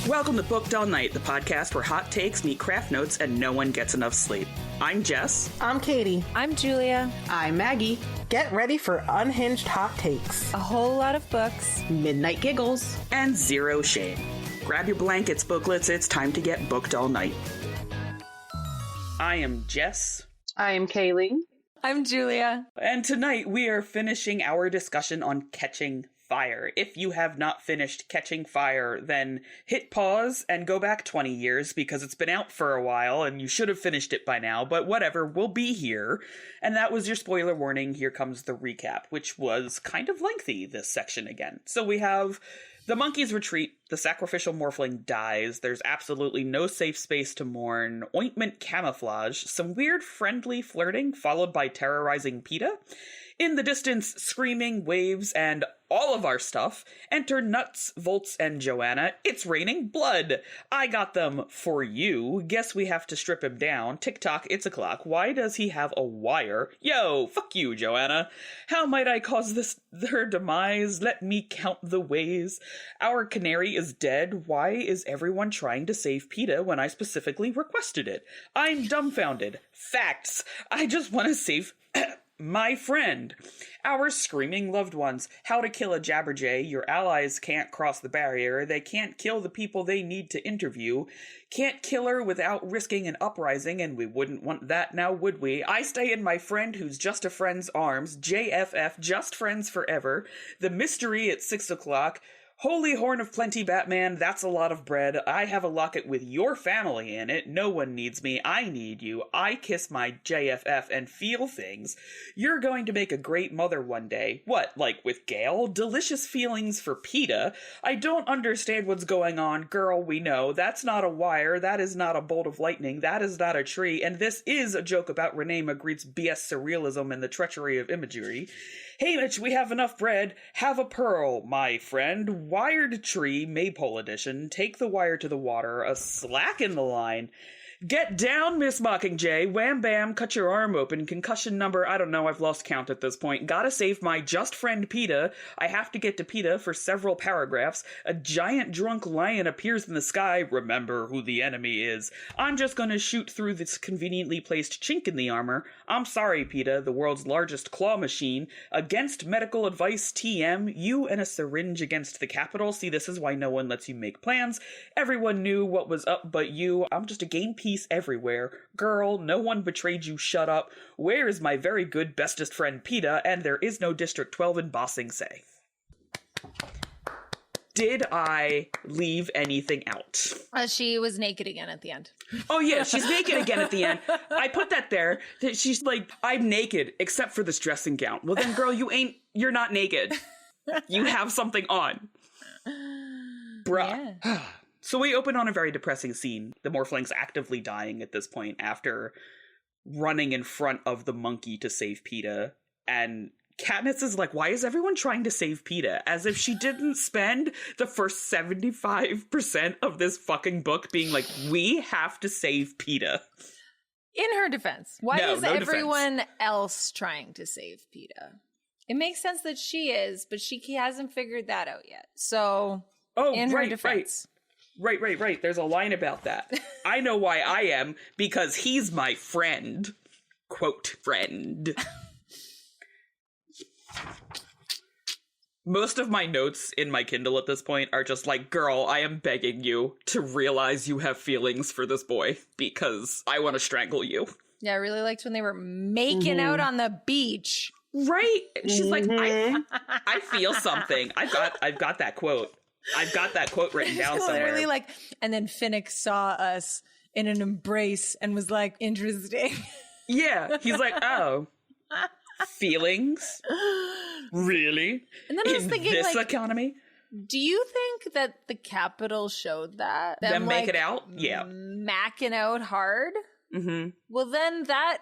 Welcome to Booked All Night, the podcast where hot takes meet craft notes and no one gets enough sleep. I'm Jess. I'm Katy. I'm Julia. I'm Maggie. Get ready for unhinged hot takes, A whole lot of books, midnight giggles, and zero shame. Grab your blankets, booklets, it's time to get booked all night. I am Jess. I am Kaylee. I'm Julia. And tonight we are finishing our discussion on Catching Fire. If you have not finished Catching Fire, then hit pause and go back 20 years because it's been out for a while and you should have finished it by now, but whatever, we'll be here. And that was your spoiler warning. Here comes the recap, which was kind of lengthy, this section again. So we have the monkeys retreat, the sacrificial morphling dies, there's absolutely no safe space to mourn, ointment camouflage, some weird friendly flirting followed by terrorizing Peeta. In the distance, screaming, waves, and all of our stuff. Enter Nuts, Volts, and Joanna. It's raining blood. I got them for you. Guess we have to strip him down. Tick-tock, it's o'clock. Why does he have a wire? Yo, fuck you, Joanna. How might I cause this their demise? Let me count the ways. Our canary is dead. Why is everyone trying to save Peeta when I specifically requested it? I'm dumbfounded. Facts. I just want to save my friend. Our screaming loved ones. How to kill a Jabberjay. Your allies can't cross the barrier. They can't kill the people they need to interview. Can't kill her without risking an uprising, and we wouldn't want that now, would we? I stay in my friend who's just a friend's arms. JFF, just friends forever. The mystery at 6 o'clock. Holy Horn of Plenty, Batman, that's a lot of bread. I have a locket with your family in it. No one needs me. I need you. I kiss my JFF and feel things. You're going to make a great mother one day. What, like with Gale? Delicious feelings for Peeta. I don't understand what's going on. Girl, we know. That's not a wire. That is not a bolt of lightning. That is not a tree. And this is a joke about Renee Magritte's BS surrealism and the treachery of imagery. Haymitch, we have enough bread. Have a pearl, my friend. Wired tree, Maypole edition. Take the wire to the water. A slack in the line. Get down, Miss Mockingjay. Wham bam, cut your arm open. Concussion number, I don't know, I've lost count at this point. Gotta save my just friend Peeta. I have to get to Peeta for several paragraphs. A giant drunk lion appears in the sky. Remember who the enemy is. I'm just gonna shoot through this conveniently placed chink in the armor. I'm sorry, Peeta, the world's largest claw machine. Against medical advice, TM. You and a syringe against the Capitol. See, this is why no one lets you make plans. Everyone knew what was up but you. I'm just a game piece everywhere. Girl, no one betrayed you, shut up. Where is my very good bestest friend Peeta? And there is no District 12 in Bossing Say. Did I leave anything out? She was naked again at the end. Oh yeah, she's naked again at the end. I put that there. That she's like, I'm naked except for this dressing gown. Well then, girl, you're not naked. You have something on. Bruh. Yeah. So we open on a very depressing scene. The Morphling's actively dying at this point after running in front of the monkey to save Peeta. And Katniss is like, why is everyone trying to save Peeta? As if she didn't spend the first 75% of this fucking book being like, we have to save Peeta. In her defense, why is everyone else trying to save Peeta? It makes sense that she is, but she hasn't figured that out yet. So, in her defense. Right. There's a line about that. I know why I am, because he's my friend. Quote, friend. Most of my notes in my Kindle at this point are just like, girl, I am begging you to realize you have feelings for this boy, because I want to strangle you. Yeah, I really liked when they were making out on the beach. Right? She's like, I feel something. I've got that quote. I've got that quote written down somewhere. Really like, and then Finnick saw us in an embrace and was like, interesting. Yeah, he's like, oh, feelings? Really? And then I was thinking, this like, economy? Do you think that the Capitol showed that? Them make it out? Yeah. Macking out hard? Mm-hmm. Well, then that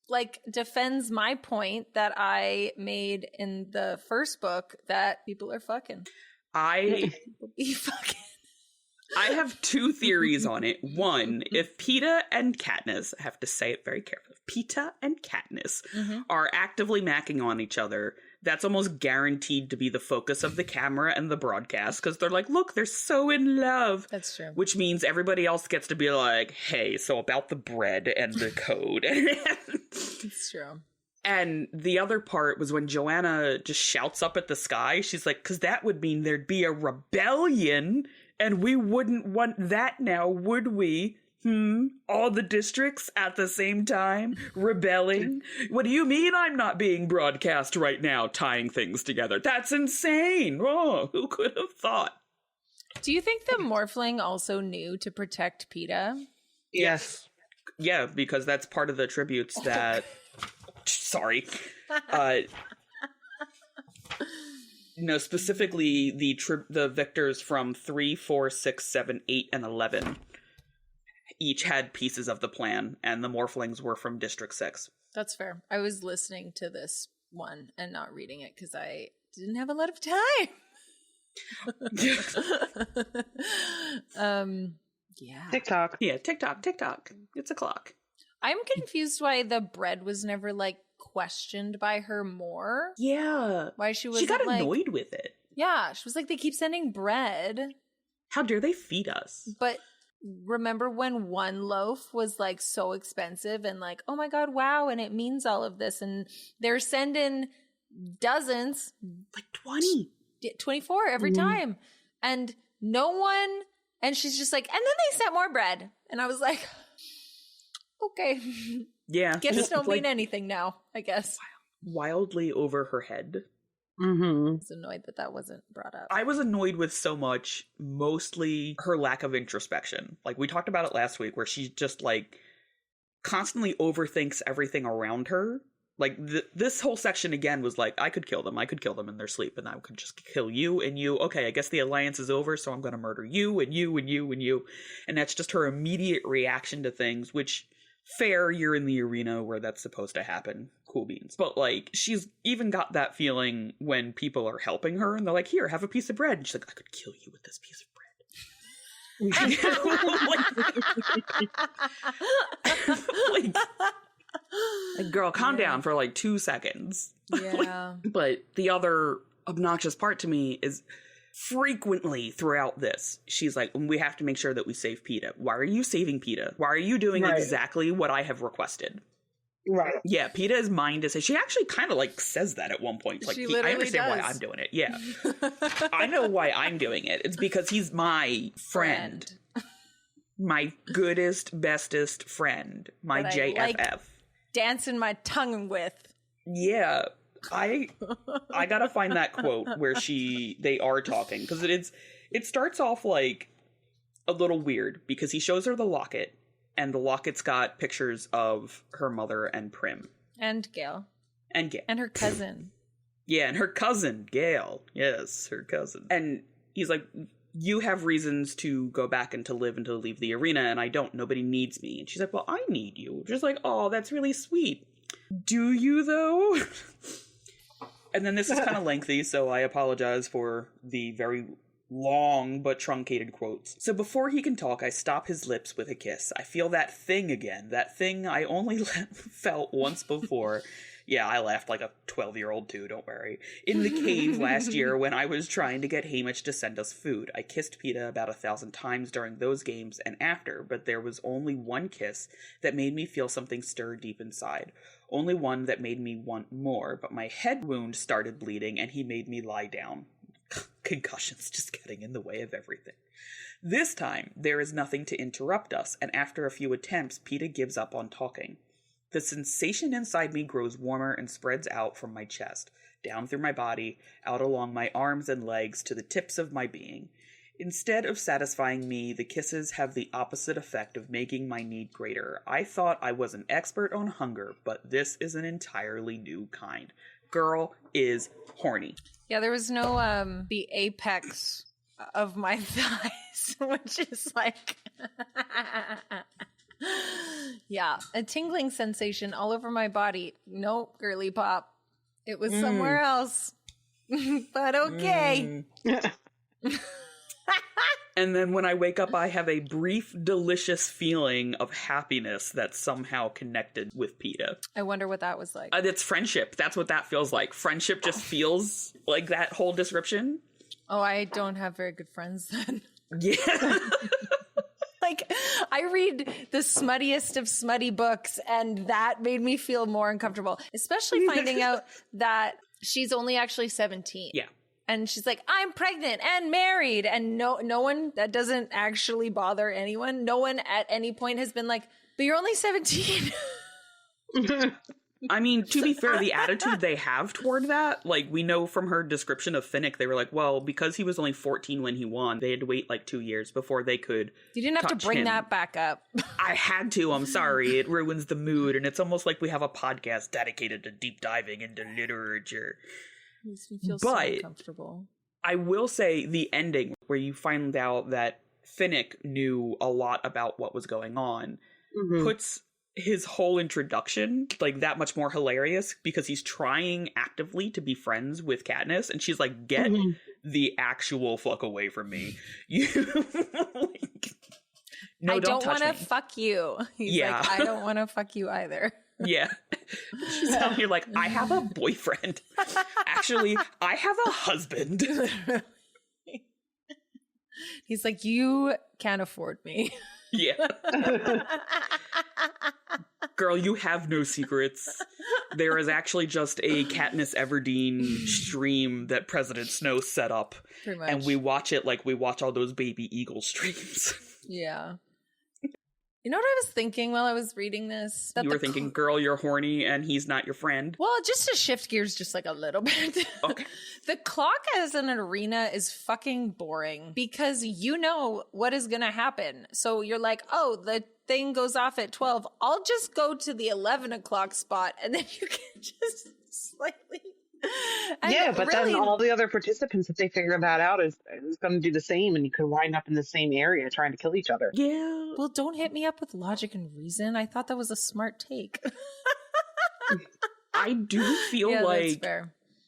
like defends my point that I made in the first book that people are fucking. People be fucking. I have two theories on it. One, if Peeta and Katniss, I have to say it very carefully, Peeta and Katniss are actively macking on each other, that's almost guaranteed to be the focus of the camera and the broadcast, because they're like, look, they're so in love. That's true. Which means everybody else gets to be like, hey, so about the bread and the code. It's true. And the other part was when Joanna just shouts up at the sky. She's like, because that would mean there'd be a rebellion, and we wouldn't want that now, would we? All the districts at the same time rebelling? What do you mean I'm not being broadcast right now, tying things together? That's insane. Oh, who could have thought? Do you think the Morphling also knew to protect Peeta? Yes. Yeah, because that's part of the tributes that... Sorry. No, specifically the victors from 3, 4, 6, 7, 8, and 11 each had pieces of the plan, and the Morphlings were from District 6. That's fair. I was listening to this one and not reading it because I didn't have a lot of time. Yeah. TikTok. Yeah, TikTok. It's a clock. I'm confused why the bread was never, like, questioned by her more. Yeah. Why she was She got annoyed with it. Yeah, she was like, they keep sending bread. How dare they feed us? But remember when one loaf was, like, so expensive and, like, oh my God, wow, and it means all of this. And they're sending dozens. Like 20. 24 every time. And no one, and she's just like, and then they sent more bread. And I was like, okay. Yeah. Gifts don't mean anything now, I guess. Wildly over her head. I was annoyed that wasn't brought up. I was annoyed with so much, mostly her lack of introspection. Like, we talked about it last week, where she just, like, constantly overthinks everything around her. Like, this whole section, again, was like, I could kill them in their sleep, and I could just kill you and you. Okay, I guess the alliance is over, so I'm gonna murder you and you and you and you. And that's just her immediate reaction to things, which... Fair, you're in the arena where that's supposed to happen. Cool beans. But, like, she's even got that feeling when people are helping her, and they're like, here, have a piece of bread. And she's like, I could kill you with this piece of bread. like, girl, calm down for, like, 2 seconds. Yeah. But the other obnoxious part to me is... frequently throughout this, she's like, we have to make sure that we save Peeta. Why are you saving Peeta? Why are you doing exactly what I have requested? Right. Yeah, Peeta is mine to say. She actually kind of, like, says that at one point. Like, I understand why I'm doing it. Yeah. I know why I'm doing it. It's because he's my friend. My goodest, bestest friend. My that JFF. I like dancing my tongue with. Yeah. I gotta find that quote where they are talking, because it starts off like a little weird, because he shows her the locket, and the locket's got pictures of her mother and Prim and Gale and her cousin. Yeah, and her cousin Gale. Yes, her cousin. And he's like, you have reasons to go back and to live and to leave the arena, and I don't. Nobody needs me. And she's like, well, I need you. Just like, oh, that's really sweet. Do you though? And then this is kind of lengthy, so I apologize for the very long but truncated quotes. So before he can talk, I stop his lips with a kiss. I feel that thing again, that thing I only felt once before. Yeah, I laughed like a 12-year-old too, don't worry. In the cave last year when I was trying to get Haymitch to send us food. I kissed Peeta about 1,000 times during those games and after, but there was only one kiss that made me feel something stir deep inside. Only one that made me want more, but my head wound started bleeding and he made me lie down. Concussions just getting in the way of everything. This time, there is nothing to interrupt us, and after a few attempts, Peeta gives up on talking. The sensation inside me grows warmer and spreads out from my chest, down through my body, out along my arms and legs to the tips of my being. Instead of satisfying me, the kisses have the opposite effect of making my need greater. I thought I was an expert on hunger, but this is an entirely new kind. Girl is horny. Yeah, there was no the apex of my thighs, which is like yeah, a tingling sensation all over my body. Nope, girly pop. It was somewhere else. But okay. And then when I wake up, I have a brief, delicious feeling of happiness that's somehow connected with Peeta. I wonder what that was like. It's friendship. That's what that feels like. Friendship just feels like that whole description. Oh, I don't have very good friends then. Yeah. Like, I read the smuttiest of smutty books, and that made me feel more uncomfortable, especially finding out that she's only actually 17. Yeah. And she's like, I'm pregnant and married. And no one, that doesn't actually bother anyone. No one at any point has been like, but you're only 17. I mean, to be fair, the attitude they have toward that, like, we know from her description of Finnick, they were like, well, because he was only 14 when he won, they had to wait like 2 years before they could You didn't have to bring that back up. I had to, I'm sorry. It ruins the mood, and it's almost like we have a podcast dedicated to deep diving into literature. Makes me feel so uncomfortable. I will say the ending, where you find out that Finnick knew a lot about what was going on, puts his whole introduction like that much more hilarious, because he's trying actively to be friends with Katniss, and she's like, get the actual fuck away from me. You like, no, I don't want to me. Fuck you. He's like, I don't want to fuck you either. Yeah. She's out here like, I have a boyfriend. Actually, I have a husband. He's like, you can't afford me. Yeah. Girl, you have no secrets. There is actually just a Katniss Everdeen stream that President Snow set up. Pretty much. And we watch it like we watch all those baby eagle streams. Yeah. You know what I was thinking while I was reading this? That you were thinking, girl, you're horny and he's not your friend? Well, just to shift gears just like a little bit. Okay. The clock as an arena is fucking boring because you know what is going to happen. So you're like, oh, the thing goes off at 12. I'll just go to the 11 o'clock spot and then you can just slightly... Yeah, but really, then all the other participants, if they figure that out, is going to do the same, and you could wind up in the same area trying to kill each other. Yeah. Well, don't hit me up with logic and reason. I thought that was a smart take. I do feel like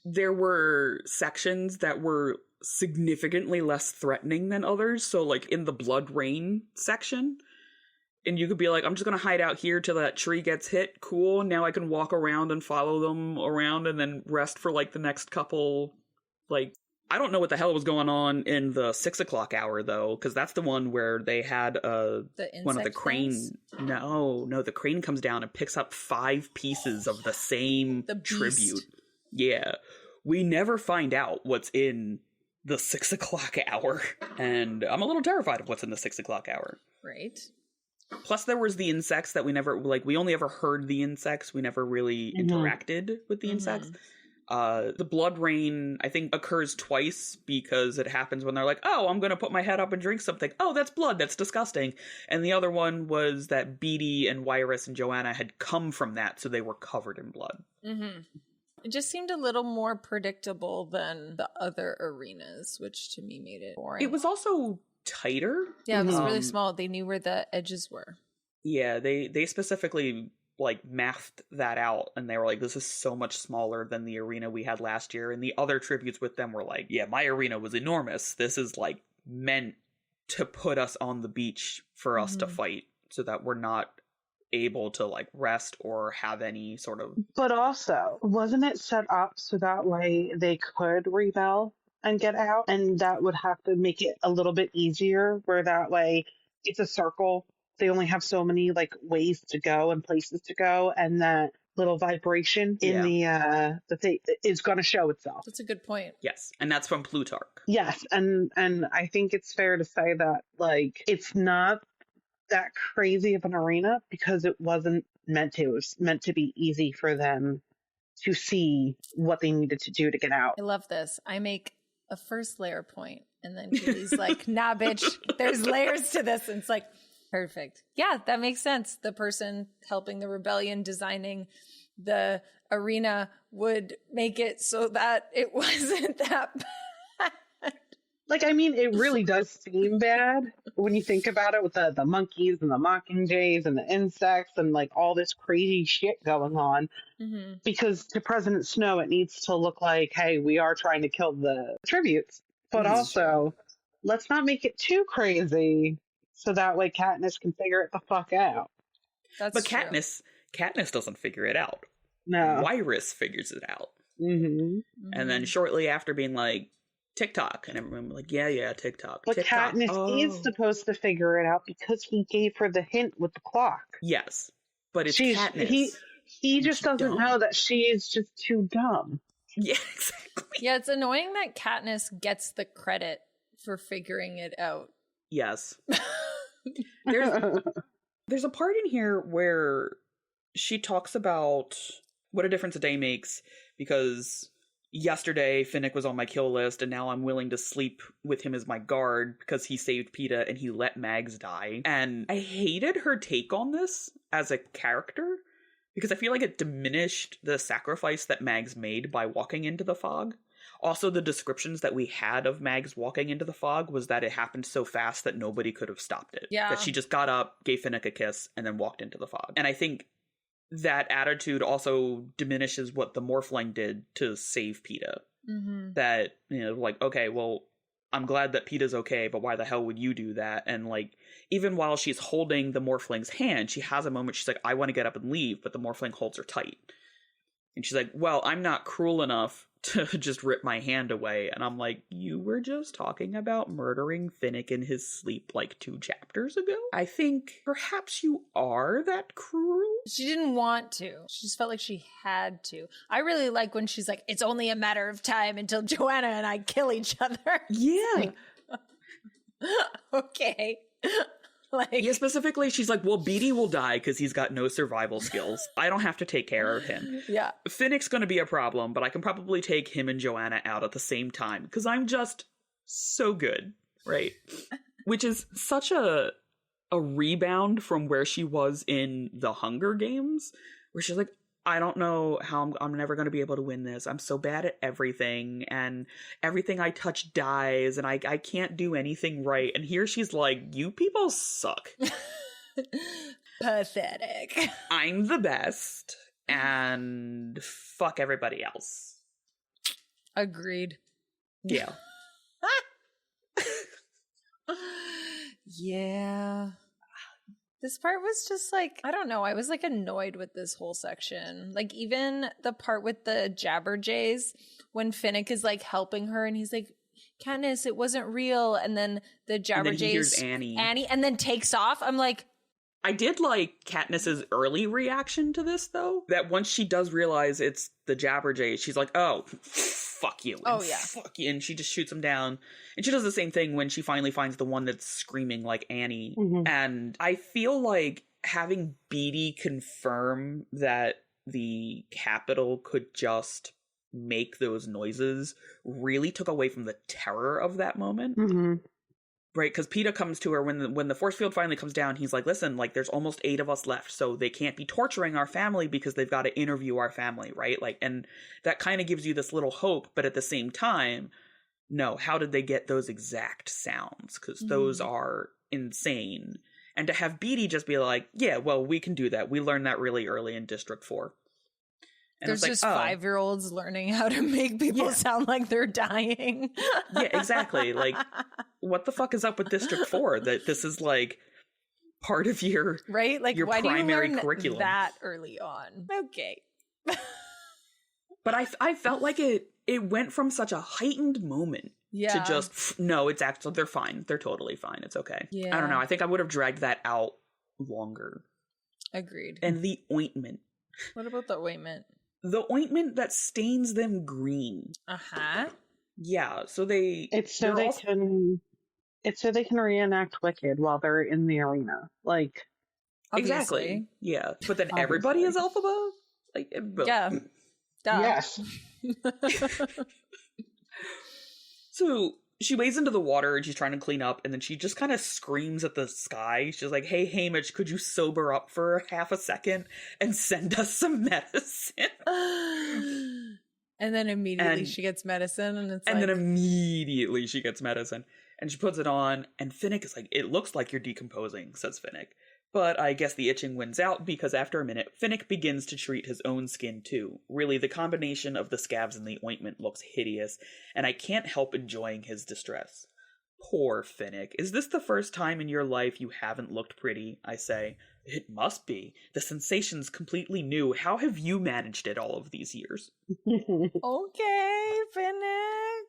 there were sections that were significantly less threatening than others. So, like, in the Blood Rain section... And you could be like, I'm just going to hide out here till that tree gets hit. Cool. Now I can walk around and follow them around and then rest for like the next couple. Like, I don't know what the hell was going on in the 6 o'clock hour though, because that's the one where they had one of the crane. No, the crane comes down and picks up 5 pieces of the same tribute. Yeah. We never find out what's in the 6 o'clock hour. And I'm a little terrified of what's in the 6 o'clock hour. Right. Plus, there was the insects that we never, like, we only ever heard the insects. We never really interacted with the insects. The blood rain, I think, occurs twice because it happens when they're like, oh, I'm going to put my head up and drink something. Oh, that's blood. That's disgusting. And the other one was that Beatty and Wyrus and Joanna had come from that, so they were covered in blood. It just seemed a little more predictable than the other arenas, which to me made it boring. It was also... tighter. Yeah, it was really small. They knew where the edges were. Yeah, they specifically like mathed that out, and they were like, this is so much smaller than the arena we had last year. And the other tributes with them were like, yeah, my arena was enormous. This is like meant to put us on the beach for us to fight so that we're not able to like rest or have any sort of... But also, wasn't it set up so that way they could rebel and get out, and that would have to make it a little bit easier, where that way it's a circle. They only have so many like ways to go and places to go, and that little vibration in the thing is going to show itself. That's a good point. Yes, and that's from Plutarch. Yes, and I think it's fair to say that like it's not that crazy of an arena because it wasn't meant to. It was meant to be easy for them to see what they needed to do to get out. I love this. I make a first layer point, and then Katie's like, nah, bitch, there's layers to this. And it's like, perfect. Yeah, that makes sense. The person helping the rebellion, designing the arena, would make it so that it wasn't that bad. Like, I mean, it really does seem bad when you think about it, with the monkeys and the mockingjays and the insects and like all this crazy shit going on. Because to President Snow, it needs to look like, hey, we are trying to kill the tributes. But also, let's not make it too crazy so that way Katniss can figure it the fuck out. But Katniss doesn't figure it out. No. Wyrus figures it out. Mm-hmm. And then shortly after being like, TikTok, and everyone was like, yeah, TikTok. But TikTok. Katniss is supposed to figure it out because he gave her the hint with the clock. Yes, but it's Katniss. He just doesn't know that she is just too dumb. Yeah, exactly. Yeah, it's annoying that Katniss gets the credit for figuring it out. Yes. There's a part in here where she talks about what a difference a day makes, because yesterday Finnick was on my kill list and now I'm willing to sleep with him as my guard because he saved Peeta and he let Mags die. And I hated her take on this as a character because I feel like it diminished the sacrifice that Mags made by walking into the fog. Also, the descriptions that we had of Mags walking into the fog was that it happened so fast that nobody could have stopped it. Yeah. That she just got up, gave Finnick a kiss, and then walked into the fog. And I think that attitude also diminishes what the Morphling did to save Peeta. Mm-hmm. That, like, okay, well, I'm glad that Peeta's okay, but why the hell would you do that? And, like, even while she's holding the Morphling's hand, she has a moment, she's like, I want to get up and leave, but the Morphling holds her tight. And she's like, well, I'm not cruel enough to just rip my hand away. And I'm like, you were just talking about murdering Finnick in his sleep like 2 chapters ago? I think perhaps you are that cruel. She didn't want to. She just felt like she had to. I really like when she's like, it's only a matter of time until Joanna and I kill each other. Yeah. Okay. Yeah, specifically, she's like, well, Beetee will die because he's got no survival skills. I don't have to take care of him. Yeah. Finnick's going to be a problem, but I can probably take him and Joanna out at the same time because I'm just so good, right? Which is such a rebound from where she was in the Hunger Games, where she's like, I don't know how I'm never going to be able to win this. I'm so bad at everything, and everything I touch dies, and I can't do anything right. And here she's like, you people suck. Pathetic. I'm the best, and fuck everybody else. Agreed. Yeah. Yeah. This part was just like, I don't know, I was like annoyed with this whole section. Like even the part with the Jabberjays, when Finnick is like helping her and he's like, Katniss, it wasn't real. And then the Jabberjays, and then he hears Annie, and then takes off. I'm like, I did like Katniss's early reaction to this, though. That once she does realize it's the Jabberjays, she's like, oh, fuck you. Oh, yeah. Fuck you. And she just shoots him down. And she does the same thing when she finally finds the one that's screaming like Annie. Mm-hmm. And I feel like having Beetee confirm that the Capitol could just make those noises really took away from the terror of that moment. Mm-hmm. Right, because Peeta comes to her when the force field finally comes down. He's like, listen, like, there's almost 8 of us left, so they can't be torturing our family because they've got to interview our family, right? Like, and that kind of gives you this little hope, but at the same time, no, how did they get those exact sounds? Because those are insane. And to have Beetee just be like, yeah, well, we can do that. We learned that really early in District 4. And there's just 5-year-olds learning how to make people sound like they're dying. Yeah, exactly. Like, what the fuck is up with District 4? That this is like part of your right? Like, your why primary do you learn curriculum that early on? Okay. But I felt like it went from such a heightened moment to just no, it's actually they're fine. They're totally fine. It's okay. Yeah. I don't know. I think I would have dragged that out longer. Agreed. And the ointment. What about the ointment? The ointment that stains them green. Uh-huh. Yeah, so they... It's so they can reenact Wicked while they're in the arena. Like... Obviously. Exactly. Yeah. But then everybody is Elphaba? Like, yeah. Duh. Yes. So she wades into the water and she's trying to clean up, and then she just kind of screams at the sky. She's like, hey, Haymitch, could you sober up for half a second and send us some medicine? And then immediately she gets medicine, and it's then immediately she gets medicine. And she puts it on, and Finnick is like, it looks like you're decomposing, says Finnick. But I guess the itching wins out, because after a minute, Finnick begins to treat his own skin too. Really, the combination of the scabs and the ointment looks hideous, and I can't help enjoying his distress. Poor Finnick. Is this the first time in your life you haven't looked pretty? I say. It must be. The sensation's completely new. How have you managed it all of these years? Okay, Finnick.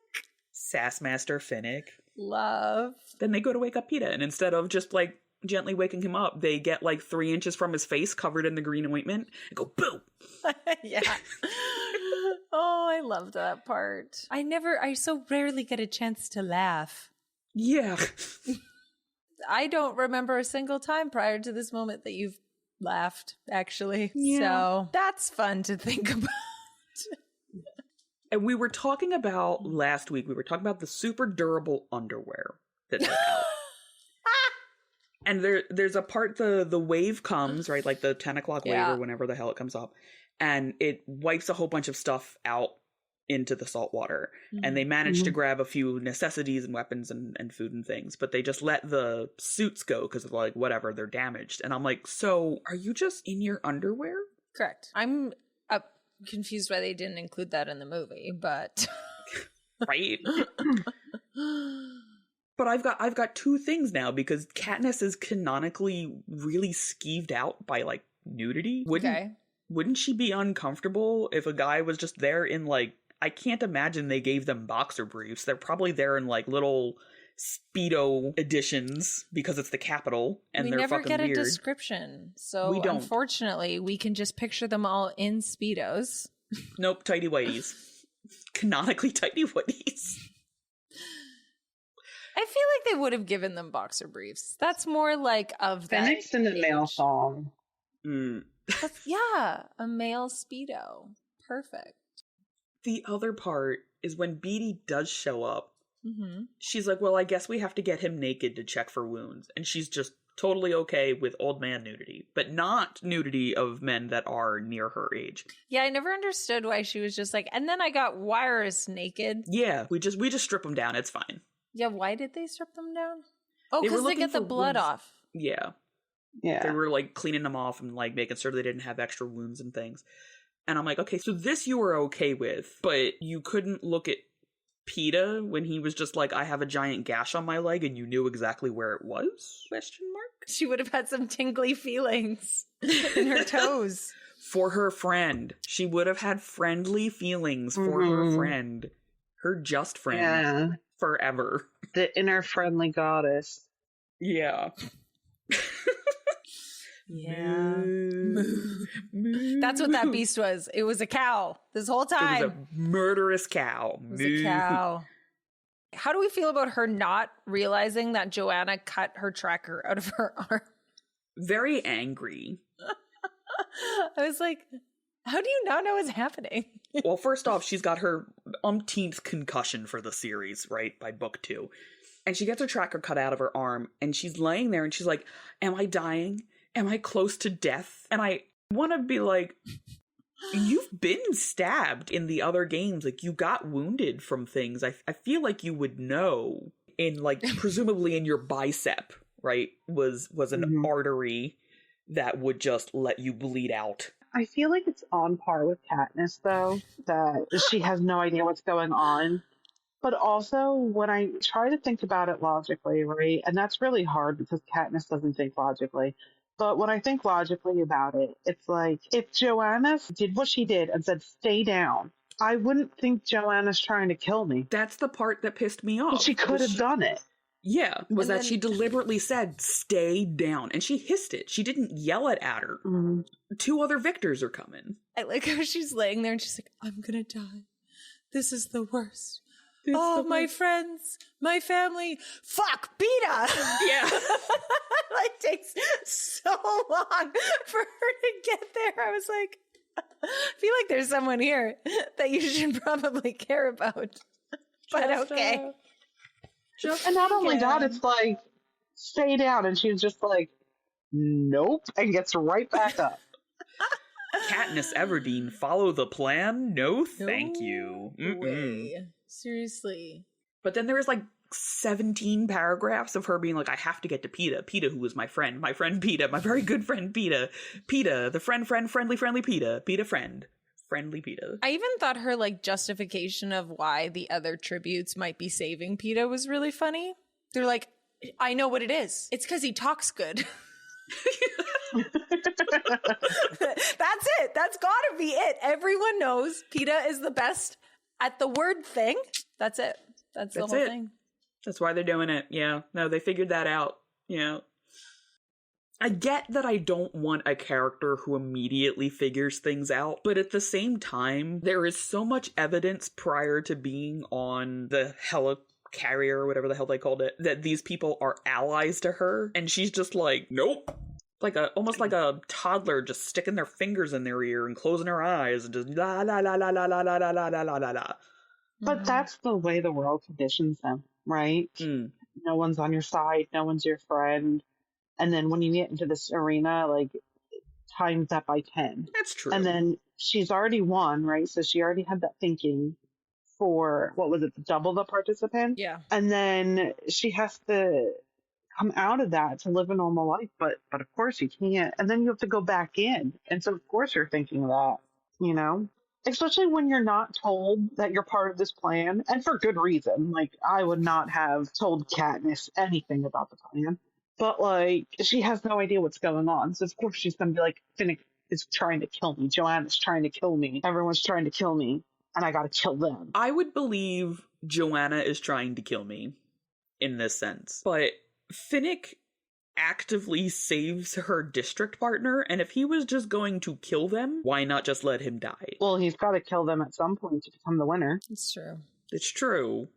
Sassmaster Finnick. Love. Then they go to wake up Peeta, and instead of just, like, gently waking him up, they get, like, 3 inches from his face covered in the green ointment and go, boom! Yeah. Oh, I loved that part. I so rarely get a chance to laugh. Yeah. I don't remember a single time prior to this moment that you've laughed, actually. Yeah. So that's fun to think about. And we were talking about last week, we were talking about the super durable underwear that they have. And there's a part, the wave comes, right? Like the 10 o'clock wave or whenever the hell it comes up. And it wipes a whole bunch of stuff out into the salt water. Mm-hmm. And they manage to grab a few necessities and weapons and food and things. But they just let the suits go because of, like, whatever, they're damaged. And I'm like, so are you just in your underwear? Correct. I'm confused why they didn't include that in the movie, but... Right? But I've got 2 things now, because Katniss is canonically really skeeved out by, like, nudity. Wouldn't she be uncomfortable if a guy was just there in, like, I can't imagine they gave them boxer briefs. They're probably there in, like, little Speedo editions because it's the capital and they're fucking weird. We never get a description, so we don't. Unfortunately, we can just picture them all in Speedos. Nope, tighty whities. Canonically tighty whities. I feel like they would have given them boxer briefs. That's more like of that. Phoenix in the male song. Yeah, a male Speedo. Perfect. The other part is when Beetee does show up, she's like, well, I guess we have to get him naked to check for wounds. And she's just totally okay with old man nudity, but not nudity of men that are near her age. Yeah, I never understood why she was just like, and then I got Wirus naked. Yeah, we just strip him down. It's fine. Yeah, why did they strip them down? Oh, because they get the blood off. Yeah. They were, like, cleaning them off and, like, making sure they didn't have extra wounds and things. And I'm like, okay, so this you were okay with, but you couldn't look at Peeta when he was just like, I have a giant gash on my leg, and you knew exactly where it was? Question mark? She would have had some tingly feelings in her toes. For her friend. She would have had friendly feelings for her friend. Her just friend. Yeah. Forever. The inner friendly goddess. Yeah. Yeah. That's what that beast was. It was a cow this whole time. It was a murderous cow. It was a cow. How do we feel about her not realizing that Joanna cut her tracker out of her arm? Very angry. I was like, how do you not know what's happening? Well, first off, she's got her umpteenth concussion for the series, right? By book 2. And she gets her tracker cut out of her arm, and she's laying there, and she's like, am I dying? Am I close to death? And I want to be like, you've been stabbed in the other games. Like, you got wounded from things. I feel like you would know in, like, presumably in your bicep, right? Was an artery that would just let you bleed out. I feel like it's on par with Katniss, though, that she has no idea what's going on. But also, when I try to think about it logically, right? And that's really hard because Katniss doesn't think logically. But when I think logically about it, it's like, if Joanna did what she did and said, stay down, I wouldn't think Joanna's trying to kill me. That's the part that pissed me off. But she could have done it. Yeah, was that she deliberately said, stay down. And she hissed it. She didn't yell it at her. 2 other victors are coming. I like how she's laying there and she's like, I'm gonna die. This is the worst. My friends, my family, fuck, Peeta! Yeah. Like, takes so long for her to get there. I was like, I feel like there's someone here that you should probably care about. But okay. And not only that, it's like, stay down. And she's just like, nope, and gets right back up. Katniss Everdeen, follow the plan? No, thank you. Way. Seriously. But then there was like 17 paragraphs of her being like, I have to get to Peeta. Peeta, who was my friend Peeta, my very good friend Peeta. Peeta, the friendly Peeta. Peeta friend. Friendly Peeta. I even thought her, like, justification of why the other tributes might be saving Peeta was really funny. They're like, I know what it is. It's because he talks good. That's it. That's gotta be it. Everyone knows Peeta is the best at the word thing. That's it. That's the whole thing. That's why they're doing it. Yeah. No, they figured that out. Yeah. I get that I don't want a character who immediately figures things out, but at the same time, there is so much evidence prior to being on the helicarrier or whatever the hell they called it, that these people are allies to her, and she's just like, nope. Almost like a toddler just sticking their fingers in their ear and closing her eyes and just la la la la la la la la la la la la. But that's the way the world conditions them, right? No one's on your side, no one's your friend. And then when you get into this arena, like, times that by 10. That's true. And then she's already won, right? So she already had that thinking for, what was it, double the participants? Yeah. And then she has to come out of that to live a normal life. But of course you can't. And then you have to go back in. And so of course you're thinking of that, you know? Especially when you're not told that you're part of this plan. And for good reason. Like, I would not have told Katniss anything about the plan. But, like, she has no idea what's going on. So, of course, she's going to be like, Finnick is trying to kill me. Joanna's trying to kill me. Everyone's trying to kill me. And I got to kill them. I would believe Joanna is trying to kill me in this sense. But Finnick actively saves her district partner. And if he was just going to kill them, why not just let him die? Well, he's got to kill them at some point to become the winner. It's true. It's true.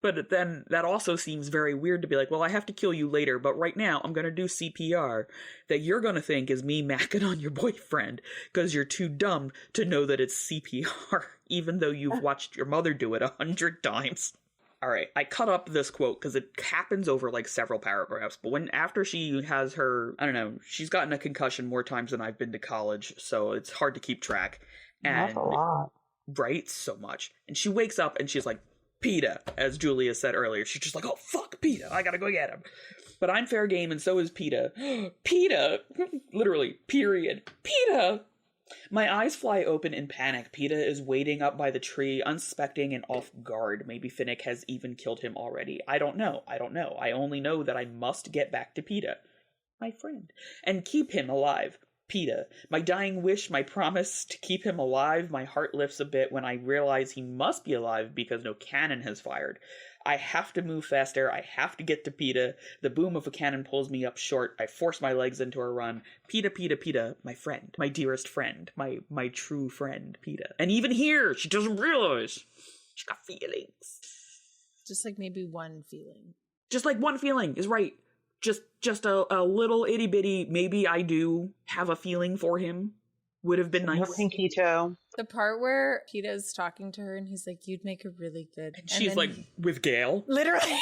But then that also seems very weird to be like, well, I have to kill you later, but right now I'm going to do CPR that you're going to think is me macking on your boyfriend because you're too dumb to know that it's CPR, even though you've watched your mother do it 100 times. All right, I cut up this quote because it happens over like several paragraphs, but after she has her, I don't know, she's gotten a concussion more times than I've been to college, so it's hard to keep track. And, that's a lot. Right? So much. And she wakes up and she's like, Peeta, as Julia said earlier. She's just like, oh, fuck Peeta. I gotta go get him. But I'm fair game, and so is Peeta. Peeta! Literally, period. Peeta! My eyes fly open in panic. Peeta is waiting up by the tree, unsuspecting and off guard. Maybe Finnick has even killed him already. I don't know. I only know that I must get back to Peeta, my friend, and keep him alive. Peeta, my dying wish, my promise to keep him alive. My heart lifts a bit when I realize he must be alive because no cannon has fired. I have to move faster. I have to get to Peeta. The boom of a cannon pulls me up short. I force my legs into a run. Peeta, Peeta, Peeta, my friend, my dearest friend, my true friend, Peeta. And even here, she doesn't realize she's got feelings. Just like maybe one feeling. Just like one feeling is right. Just a little itty bitty, maybe I do have a feeling for him. Would have been nice. Pinky toe. The part where Peeta's talking to her and he's like, you'd make a really good... And she's like, with Gale? Literally.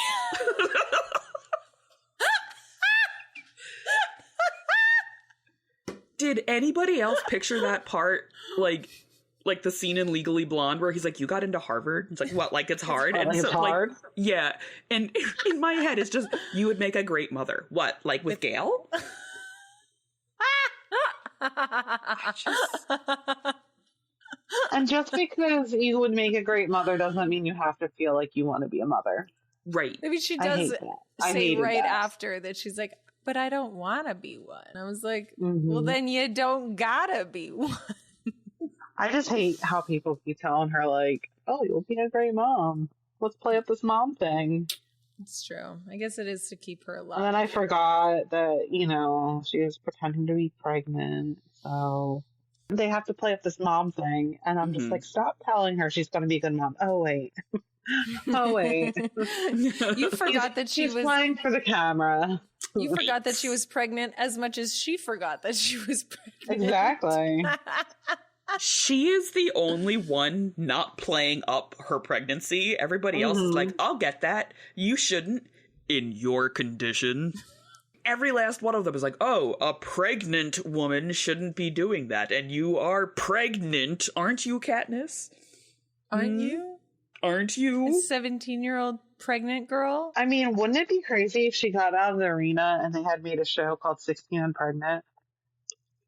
Did anybody else picture that part, like the scene in Legally Blonde where he's like, you got into Harvard? It's like, what, like it's hard? And so, it's hard? Like, yeah. And in my head, it's just, you would make a great mother. What, like with Gale? And just because you would make a great mother doesn't mean you have to feel like you want to be a mother. Right. Maybe she does say right after that she's like, but I don't want to be one. I was like, well, then you don't gotta be one. I just hate how people keep telling her, like, oh, you'll be a great mom. Let's play up this mom thing. It's true. I guess it is to keep her alive. And then I forgot that, you know, she was pretending to be pregnant. So they have to play up this mom thing. And I'm just like, stop telling her she's going to be a good mom. Oh, wait. Oh, wait. You forgot that she was playing for the camera. You forgot that she was pregnant as much as she forgot that she was pregnant. Exactly. She is the only one not playing up her pregnancy. Everybody else is like, I'll get that. You shouldn't. In your condition. Every last one of them is like, oh, a pregnant woman shouldn't be doing that. And you are pregnant, aren't you, Katniss? Aren't you? Aren't you? A 17-year-old pregnant girl? I mean, wouldn't it be crazy if she got out of the arena and they had made a show called 16 and Pregnant?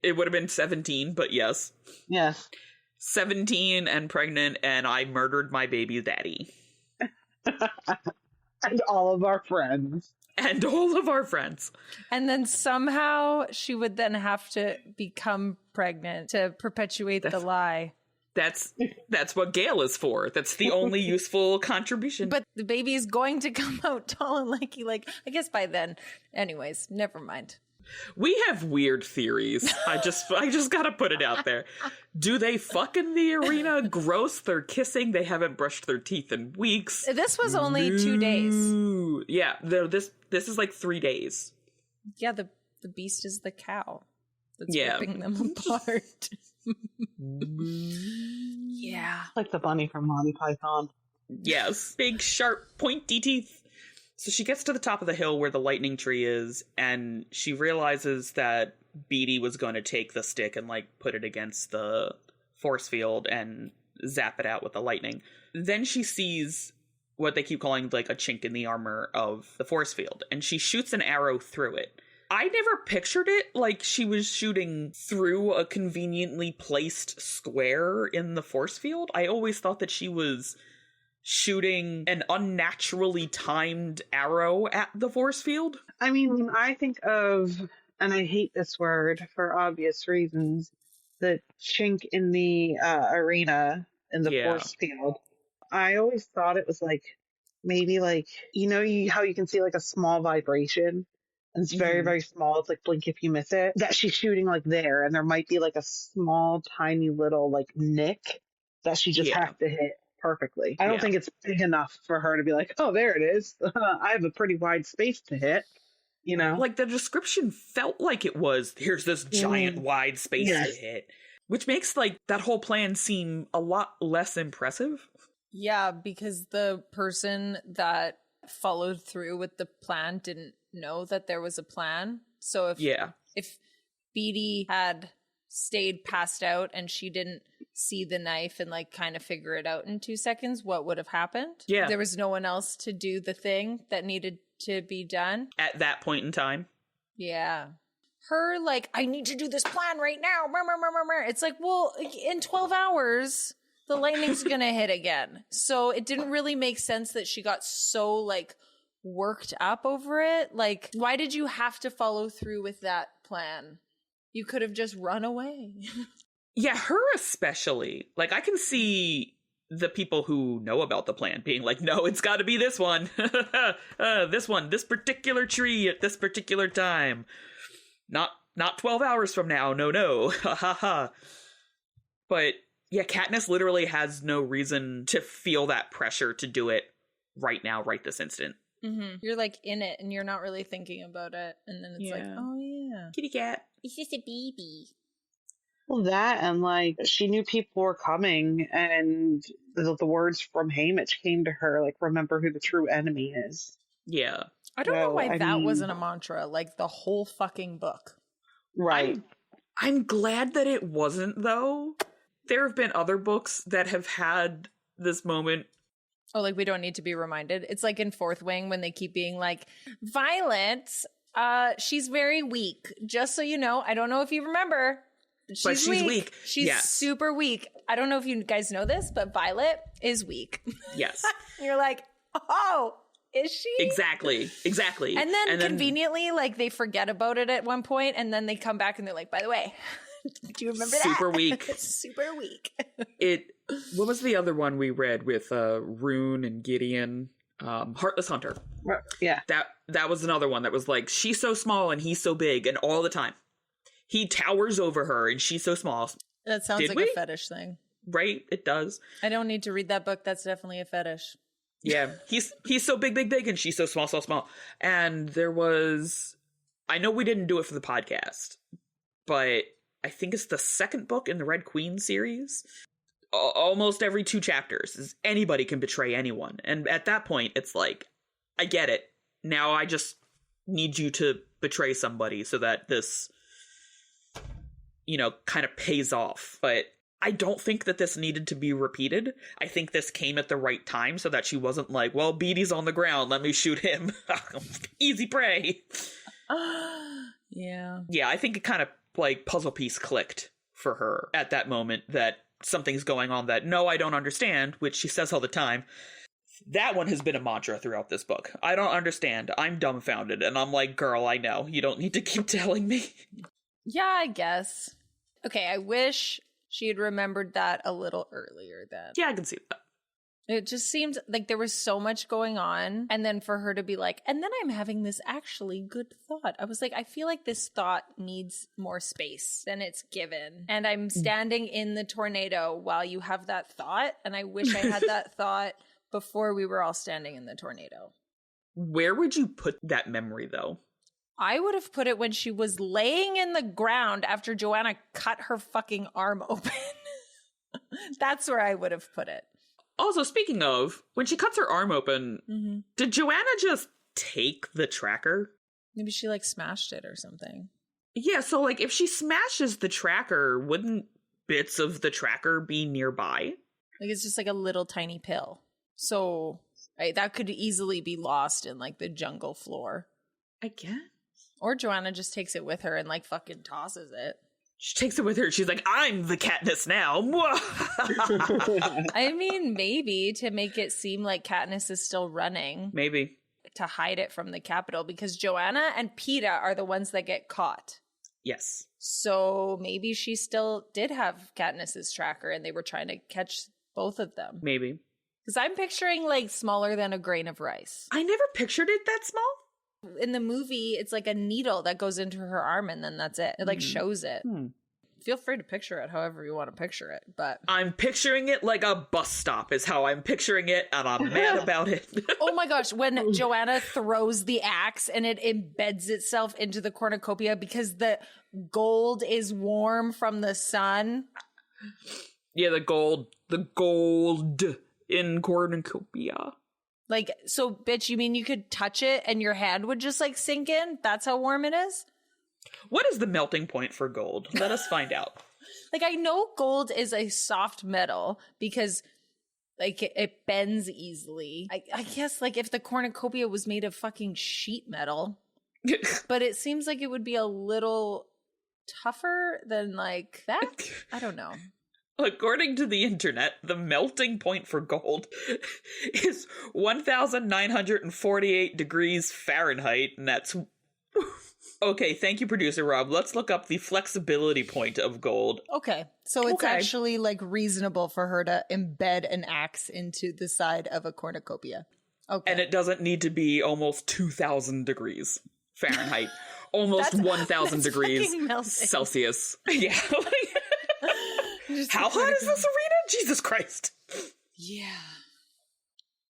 It would have been 17, but yes. Yes. 17 and pregnant, and I murdered my baby daddy. And all of our friends. And all of our friends. And then somehow she would then have to become pregnant to perpetuate the lie. That's what Gale is for. That's the only useful contribution. But the baby is going to come out tall and lanky, like, I guess by then. Anyways, never mind. We have weird theories. I just gotta put it out there. Do they fuck in the arena? Gross, they're kissing. They haven't brushed their teeth in weeks. This was only 2 days. Yeah, this is like 3 days. Yeah, the beast is the cow that's ripping them apart. Yeah. Like the bunny from Monty Python. Yes. Big, sharp, pointy teeth. So she gets to the top of the hill where the lightning tree is, and she realizes that Beatty was going to take the stick and, like, put it against the force field and zap it out with the lightning. Then she sees what they keep calling, like, a chink in the armor of the force field, and she shoots an arrow through it. I never pictured it like she was shooting through a conveniently placed square in the force field. I always thought that she was shooting an unnaturally timed arrow at the force field. I mean, when I think of, and I hate this word for obvious reasons, the chink in the arena in the force field, I always thought it was like, maybe like, how you can see like a small vibration, and it's very, very small. It's like blink if you miss it. That she's shooting like there, and there might be like a small, tiny little like nick that she just has to hit perfectly. I don't think it's big enough for her to be like, oh, there it is. I have a pretty wide space to hit, Like, the description felt like it was, here's this giant wide space to hit, which makes, like, that whole plan seem a lot less impressive. Yeah, because the person that followed through with the plan didn't know that there was a plan. So if Beatty had stayed passed out and she didn't see the knife and like kind of figure it out in 2 seconds, what would have happened? Yeah. There was no one else to do the thing that needed to be done at that point in time. Yeah. Her like, I need to do this plan right now. It's like, well, in 12 hours, the lightning's going to hit again. So it didn't really make sense that she got so like worked up over it. Like, why did you have to follow through with that plan? You could have just run away. Yeah, her especially. Like, I can see the people who know about the plan being like, no, it's got to be this one. This particular tree at this particular time. Not 12 hours from now. No. Ha ha ha. But yeah, Katniss literally has no reason to feel that pressure to do it right now, right this instant. Mm-hmm. You're like in it and you're not really thinking about it. And then it's like, oh yeah. Kitty cat. It's just a baby. Well, that and like she knew people were coming, and the words from Haymitch came to her, like, remember who the true enemy is. Yeah. I don't know why that wasn't a mantra, like the whole fucking book. Right. I'm glad that it wasn't, though. There have been other books that have had this moment. Oh, like we don't need to be reminded. It's like in Fourth Wing when they keep being like, Violet, she's very weak. Just so you know, I don't know if you remember. But she's weak. She's super weak. I don't know if you guys know this, but Violet is weak. Yes. You're like, oh, is she? Exactly. And then conveniently, like, they forget about it at one point, and then they come back and they're like, by the way, do you remember that? Super weak. Super weak. What was the other one we read with Rune and Gideon? Heartless Hunter. Yeah. That was another one that was like, she's so small and he's so big, and all the time. He towers over her and she's so small. That sounds like a fetish thing. Right? It does. I don't need to read that book. That's definitely a fetish. Yeah. He's so big, and she's so small. And there was, I know we didn't do it for the podcast, but I think it's the second book in the Red Queen series. Almost every 2 chapters is anybody can betray anyone. And at that point, it's like, I get it. Now I just need you to betray somebody so that this, kind of pays off. But I don't think that this needed to be repeated. I think this came at the right time so that she wasn't like, well, Beatty's on the ground, let me shoot him. Easy prey. Yeah. Yeah, I think it kind of like puzzle piece clicked for her at that moment that something's going on that, no, I don't understand, which she says all the time. That one has been a mantra throughout this book. I don't understand. I'm dumbfounded. And I'm like, girl, I know. You don't need to keep telling me. Yeah, I guess. Okay, I wish she had remembered that a little earlier then. Yeah, I can see that. It just seemed like there was so much going on. And then for her to be like, and then I'm having this actually good thought. I was like, I feel like this thought needs more space than it's given. And I'm standing in the tornado while you have that thought. And I wish I had that thought before we were all standing in the tornado. Where would you put that memory, though? I would have put it when she was laying in the ground after Joanna cut her fucking arm open. That's where I would have put it. Also, speaking of, when she cuts her arm open, did Joanna just take the tracker? Maybe she, like, smashed it or something. Yeah, so, like, if she smashes the tracker, wouldn't bits of the tracker be nearby? Like, it's just, like, a little tiny pill. So, right, that could easily be lost in, like, the jungle floor. I guess. Or Joanna just takes it with her and, like, fucking tosses it. She takes it with her. She's like, I'm the Katniss now. I mean, maybe to make it seem like Katniss is still running. Maybe. To hide it from the Capitol, because Joanna and Peeta are the ones that get caught. Yes. So maybe she still did have Katniss's tracker and they were trying to catch both of them. Maybe. Because I'm picturing, like, smaller than a grain of rice. I never pictured it that small. In the movie, it's like a needle that goes into her arm and then that's it. It, like, shows it. Feel free to picture it however you want to picture it, but... I'm picturing it like a bus stop is how I'm picturing it, and I'm mad about it. Oh my gosh, when Joanna throws the axe and it embeds itself into the cornucopia because the gold is warm from the sun. Yeah, the gold in cornucopia. Like, so, bitch, you mean you could touch it and your hand would just, like, sink in? That's how warm it is? What is the melting point for gold? Let us find out. Like, I know gold is a soft metal because, like, it bends easily. I guess, like, if the cornucopia was made of fucking sheet metal. But it seems like it would be a little tougher than, like, that? I don't know. According to the internet, the melting point for gold is 1,948 degrees Fahrenheit, and that's... Okay, thank you, producer Rob. Let's look up the flexibility point of gold. Okay, so it's actually, like, reasonable for her to embed an axe into the side of a cornucopia. Okay. And it doesn't need to be almost 2,000 degrees Fahrenheit. Almost 1,000 degrees Celsius. Yeah. How hot is this arena? Jesus Christ. Yeah.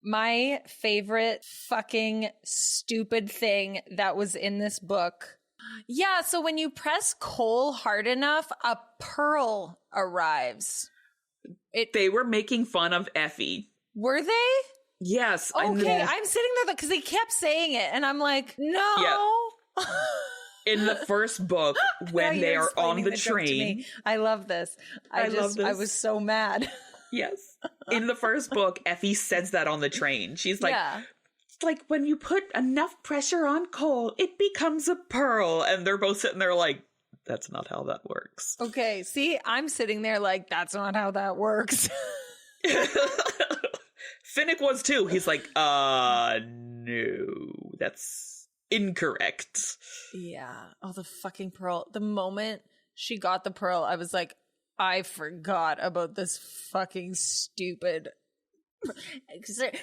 My favorite fucking stupid thing that was in this book. Yeah, so when you press coal hard enough, a pearl arrives. They were making fun of Effie. Were they? Yes. Okay, I'm sitting there because they kept saying it, and I'm like, no. Yeah. In the first book, when they are on the train. I love this. I was so mad. Yes. In the first book, Effie says that on the train. She's like, like, when you put enough pressure on coal, it becomes a pearl. And they're both sitting there like, that's not how that works. Okay, see, I'm sitting there like, that's not how that works. Finnick was too. He's like, no, that's incorrect. Yeah. Oh, the fucking pearl. The moment she got the pearl, I was like, I forgot about this fucking stupid.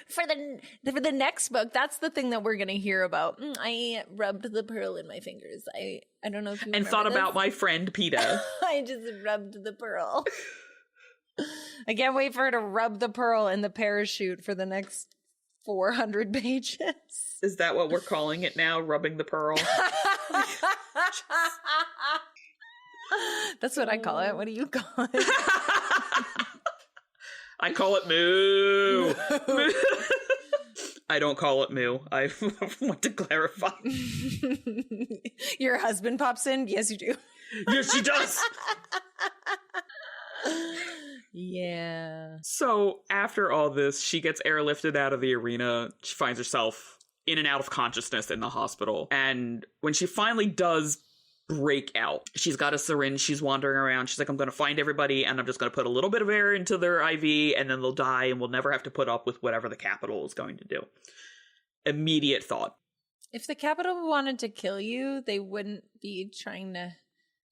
For the next book, that's the thing that we're gonna hear about. I rubbed the pearl in my fingers. I don't know if you and thought about my friend Peeta. I just rubbed the pearl. I can't wait for her to rub the pearl in the parachute for the next 400 pages. Is that what we're calling it now? Rubbing the pearl? That's what I call it. What do you call it? I call it moo. I don't call it moo. I want to clarify. Your husband pops in? Yes, you do. Yes, she does. Yeah. So after all this, she gets airlifted out of the arena. She finds herself in and out of consciousness in the hospital. And when she finally does break out. She's got a syringe. She's wandering around. She's like, I'm going to find everybody, and I'm just going to put a little bit of air into their IV, and then they'll die, and we'll never have to put up with whatever the Capitol is going to do. Immediate thought. If the Capitol wanted to kill you, they wouldn't be trying to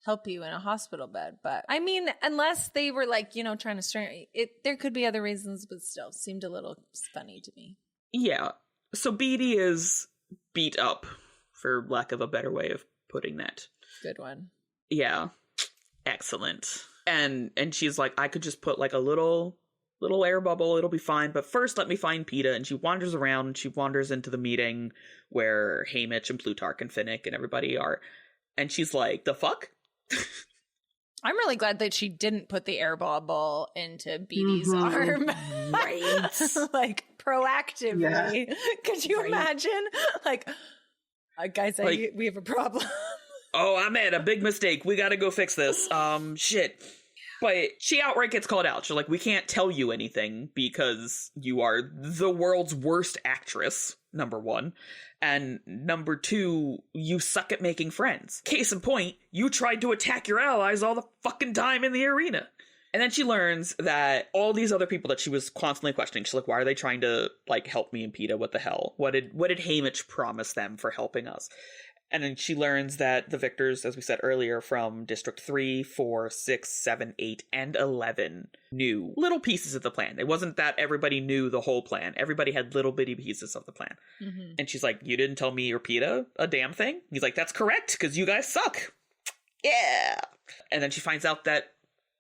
help you in a hospital bed. But I mean, unless they were like, trying to strain it, there could be other reasons, but still seemed a little funny to me. Yeah. So Beatty is beat up, for lack of a better way of putting that. Good one. Yeah. Excellent. And she's like, I could just put like a little air bubble, it'll be fine, but first let me find Peeta. And she wanders around, and she wanders into the meeting where Haymitch and Plutarch and Finnick and everybody are, and she's like, the fuck? I'm really glad that she didn't put the air bubble into Beatty's arm. Right. Like, proactively. Yeah. Could you imagine? Like, guys, we have a problem. Oh, I made a big mistake. We gotta go fix this. Shit. But she outright gets called out. She's like, we can't tell you anything because you are the world's worst actress, number one. And number two, you suck at making friends. Case in point, you tried to attack your allies all the fucking time in the arena. And then she learns that all these other people that she was constantly questioning, she's like, why are they trying to, like, help me and Peeta? What the hell? What did Haymitch promise them for helping us? And then she learns that the victors, as we said earlier, from District 3, 4, 6, 7, 8, and 11 knew little pieces of the plan. It wasn't that everybody knew the whole plan. Everybody had little bitty pieces of the plan. Mm-hmm. And she's like, you didn't tell me or Peeta a damn thing? He's like, that's correct, because you guys suck. Yeah. And then she finds out that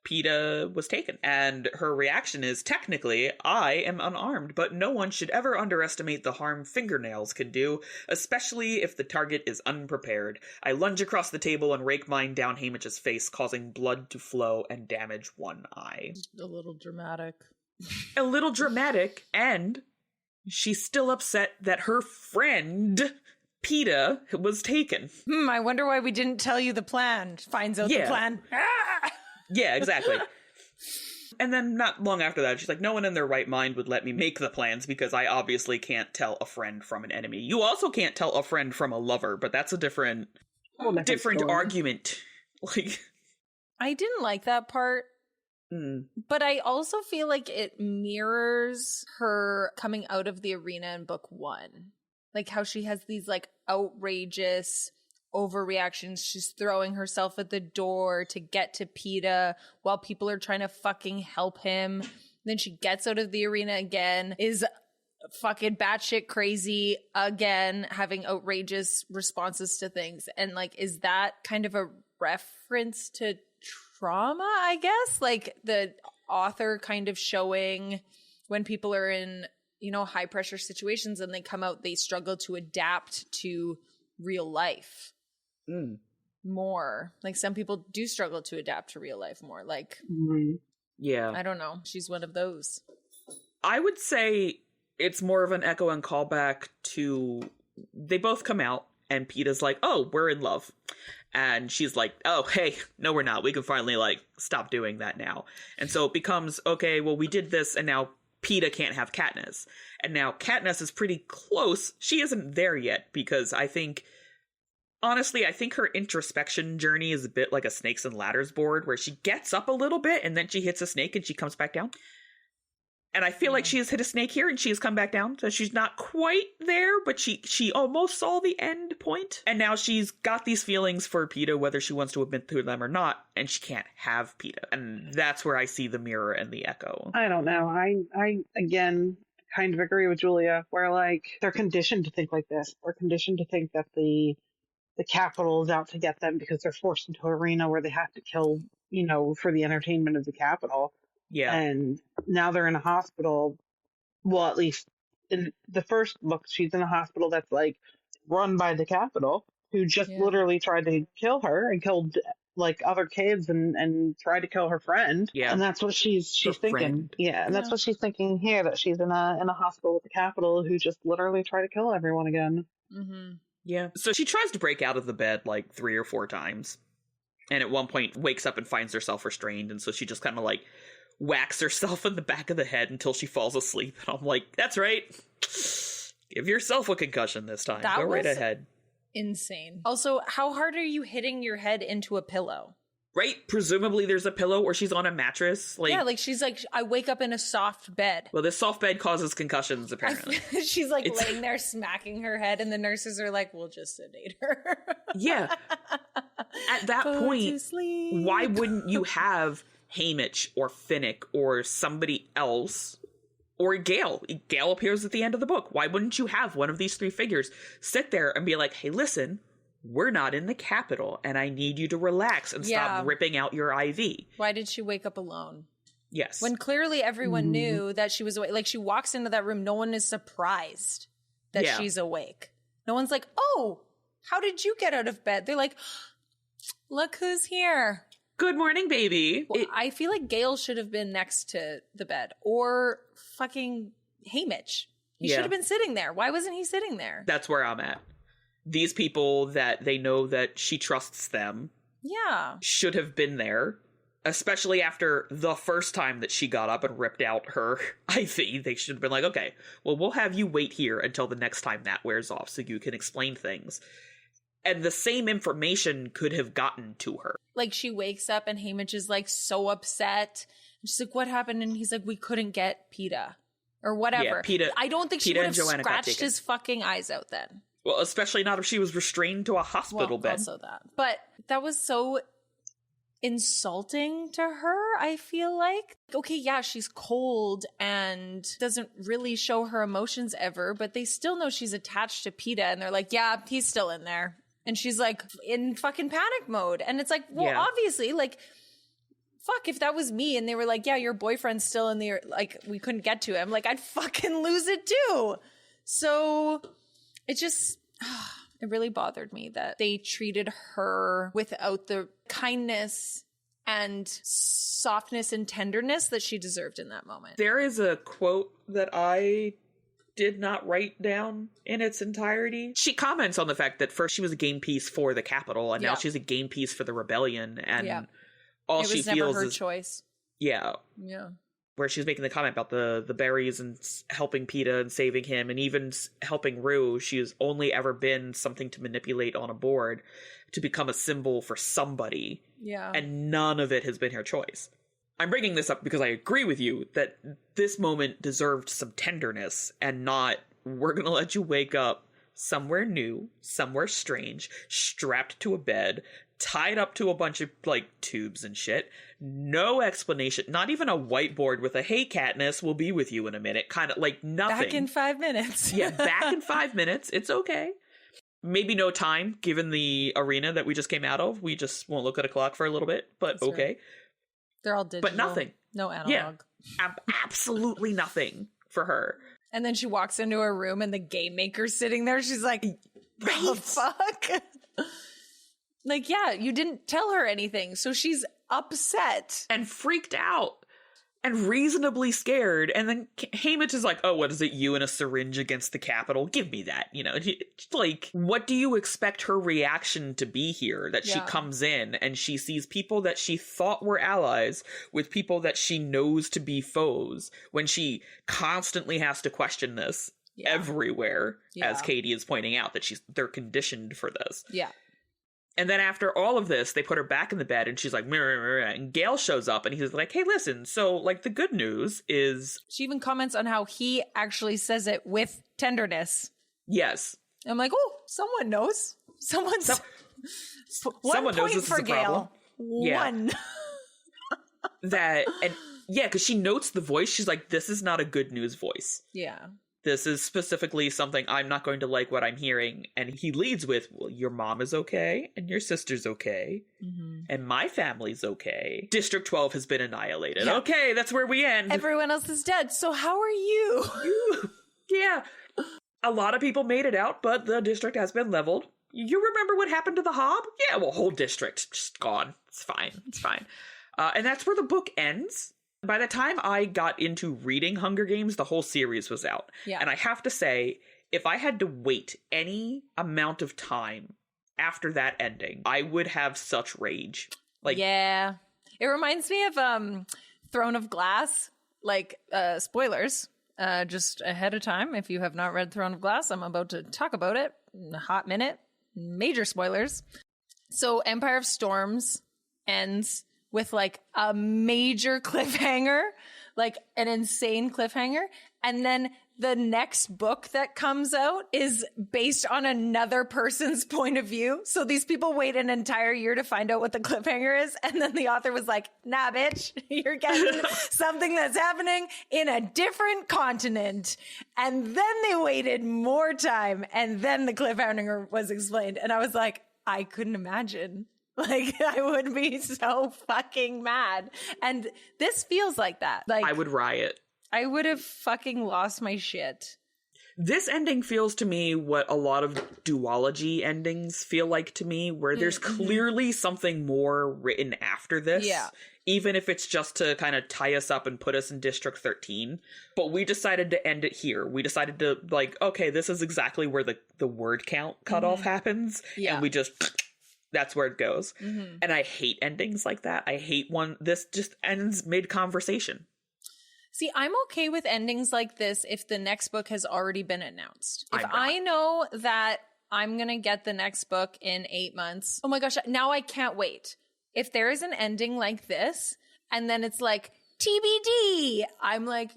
Peeta was taken. And her reaction is, technically, I am unarmed, but no one should ever underestimate the harm fingernails can do, especially if the target is unprepared. I lunge across the table and rake mine down Haymitch's face, causing blood to flow and damage one eye. A little dramatic. A little dramatic, and she's still upset that her friend Peeta was taken. I wonder why we didn't tell you the plan. Finds out the plan. Ah! Yeah, exactly. And then not long after that, she's like, no one in their right mind would let me make the plans because I obviously can't tell a friend from an enemy. You also can't tell a friend from a lover, but that's a different argument. Like, I didn't like that part. But I also feel like it mirrors her coming out of the arena in book 1. Like how she has these like outrageous overreactions. She's throwing herself at the door to get to Peeta while people are trying to fucking help him. Then she gets out of the arena again, is fucking batshit crazy again, having outrageous responses to things. And like, is that kind of a reference to trauma, I guess? Like the author kind of showing when people are in, high pressure situations and they come out, they struggle to adapt to real life. More. Like some people do struggle to adapt to real life more. Like, yeah, I don't know. She's one of those. I would say it's more of an echo and callback to, they both come out and Peeta's like, oh, we're in love. And she's like, oh, hey, no, we're not. We can finally like stop doing that now. And so it becomes, okay, well, we did this and now Peeta can't have Katniss. And now Katniss is pretty close. She isn't there yet because honestly, I think her introspection journey is a bit like a snakes and ladders board where she gets up a little bit and then she hits a snake and she comes back down. And I feel like she has hit a snake here and she has come back down. So she's not quite there, but she almost saw the end point. And now she's got these feelings for Peeta, whether she wants to admit to them or not, and she can't have Peeta. And that's where I see the mirror and the echo. I don't know. I again, kind of agree with Julia, where like they're conditioned to think like this. They're conditioned to think that the Capitol is out to get them because they're forced into an arena where they have to kill, for the entertainment of the Capitol. Yeah. And now they're in a hospital. Well, at least in the first book, she's in a hospital that's like run by the Capitol, who just literally tried to kill her and killed like other kids and tried to kill her friend. Yeah. And that's what she's thinking. Friend. Yeah. And that's what she's thinking here, that she's in a hospital with the Capitol who just literally try to kill everyone again. Mm-hmm. Yeah. So she tries to break out of the bed like 3 or 4 times. And at one point wakes up and finds herself restrained. And so she just kind of like whacks herself in the back of the head until she falls asleep. And I'm like, that's right. Give yourself a concussion this time. Go right ahead. insane. Also, how hard are you hitting your head into a pillow? Right? Presumably there's a pillow or she's on a mattress. Like, yeah, like she's like, I wake up in a soft bed. Well, this soft bed causes concussions, apparently. She's like laying there smacking her head and the nurses are like, we'll just sedate her. Yeah. At that point, why wouldn't you have Haymitch or Finnick or somebody else or Gale? Gale appears at the end of the book. Why wouldn't you have one of these three figures sit there and be like, hey, listen, we're not in the capital and I need you to relax and stop ripping out your IV. Why did she wake up alone? Yes. When clearly everyone knew that she was awake. Like, she walks into that room, no one is surprised that she's awake. No one's like, oh, how did you get out of bed? They're like, look who's here. Good morning, baby. Well, I feel like Gale should have been next to the bed, or fucking Haymitch. He should have been sitting there. Why wasn't he sitting there? That's where I'm at. These people that they know that she trusts them should have been there, especially after the first time that she got up and ripped out her IV. They should have been like, okay, well, we'll have you wait here until the next time that wears off so you can explain things. And the same information could have gotten to her. Like, she wakes up and Haymitch is like so upset. And she's like, what happened? And he's like, we couldn't get Peeta or whatever. Yeah, Peeta, I don't think she would have scratched his fucking eyes out then. Well, especially not if she was restrained to a hospital bed. Also that. But that was so insulting to her, I feel like. Okay, yeah, she's cold and doesn't really show her emotions ever, but they still know she's attached to Peeta, and they're like, yeah, he's still in there. And she's like in fucking panic mode. And it's like, well, obviously, like, fuck, if that was me and they were like, yeah, your boyfriend's still in the, like, we couldn't get to him, like, I'd fucking lose it too. So it just, it really bothered me that they treated her without the kindness and softness and tenderness that she deserved in that moment. There is a quote that I did not write down in its entirety. She comments on the fact that first she was a game piece for the Capitol, and now she's a game piece for the rebellion, and all she feels is... It was never her choice. Yeah. Yeah. Where she's making the comment about the berries and helping Peeta and saving him, and even helping Rue. She's only ever been something to manipulate on a board to become a symbol for somebody. Yeah. And none of it has been her choice. I'm bringing this up because I agree with you that this moment deserved some tenderness and not, we're going to let you wake up somewhere new, somewhere strange, strapped to a bed, tied up to a bunch of, like, tubes and shit. No explanation. Not even a whiteboard with a, hey, Katniss, we'll be with you in a minute. Kind of, like, nothing. Back in 5 minutes. Yeah, back in 5 minutes. It's okay. Maybe no time, given the arena that we just came out of. We just won't look at a clock for a little bit, but that's okay. Right. They're all digital. But nothing. No analog. Yeah, absolutely nothing for her. And then she walks into her room and the game maker's sitting there. She's like, the fuck? Like, yeah, you didn't tell her anything. So she's upset. And freaked out. And reasonably scared. And then Haymitch is like, oh, what is it? You and a syringe against the Capitol? Give me that. You know, like, what do you expect her reaction to be here? That she comes in and she sees people that she thought were allies with people that she knows to be foes, when she constantly has to question this everywhere, as Katy is pointing out, that they're conditioned for this. Yeah. And then after all of this, they put her back in the bed and she's like, and Gale shows up and he's like, hey, listen, so, like, the good news is... She even comments on how he actually says it with tenderness. Yes. I'm like, oh, someone knows. Someone knows this is a problem. One. That, and yeah, because she notes the voice. She's like, this is not a good news voice. Yeah. This is specifically something I'm not going to like what I'm hearing. And he leads with, well, your mom is okay, and your sister's okay, and my family's okay. District 12 has been annihilated. Yeah. Okay, that's where we end. Everyone else is dead, so how are you? Yeah. A lot of people made it out, but the district has been leveled. You remember what happened to the Hob? Yeah, well, whole district just gone. It's fine. It's fine. And that's where the book ends. By the time I got into reading Hunger Games, the whole series was out. Yeah. And I have to say, if I had to wait any amount of time after that ending, I would have such rage. Like, yeah. It reminds me of Throne of Glass. Like, spoilers. Just ahead of time, if you have not read Throne of Glass, I'm about to talk about it in a hot minute. major spoilers. So Empire of Storms ends with like a major cliffhanger, like an insane cliffhanger. And then the next book that comes out is based on another person's point of view. So these people wait an entire year to find out what the cliffhanger is. And then the author was like, nah, bitch, you're getting something that's happening in a different continent. And then they waited more time. And then the cliffhanger was explained. And I was like, I couldn't imagine. Like, I would be so fucking mad. And this feels like that. Like, I would riot. I would have fucking lost my shit. This ending feels to me what a lot of duology endings feel like to me, where there's clearly something more written after this. Yeah. Even if it's just to kind of tie us up and put us in District 13. But we decided to end it here. We decided to, like, okay, this is exactly where the word count cutoff happens. Yeah. And we just... That's where it goes. And I hate endings like that. I hate one. This just ends mid-conversation. See, I'm okay with endings like this if the next book has already been announced. If I know that I'm going to get the next book in 8 months, oh my gosh, now I can't wait. If there is an ending like this, and then it's like, TBD, I'm like,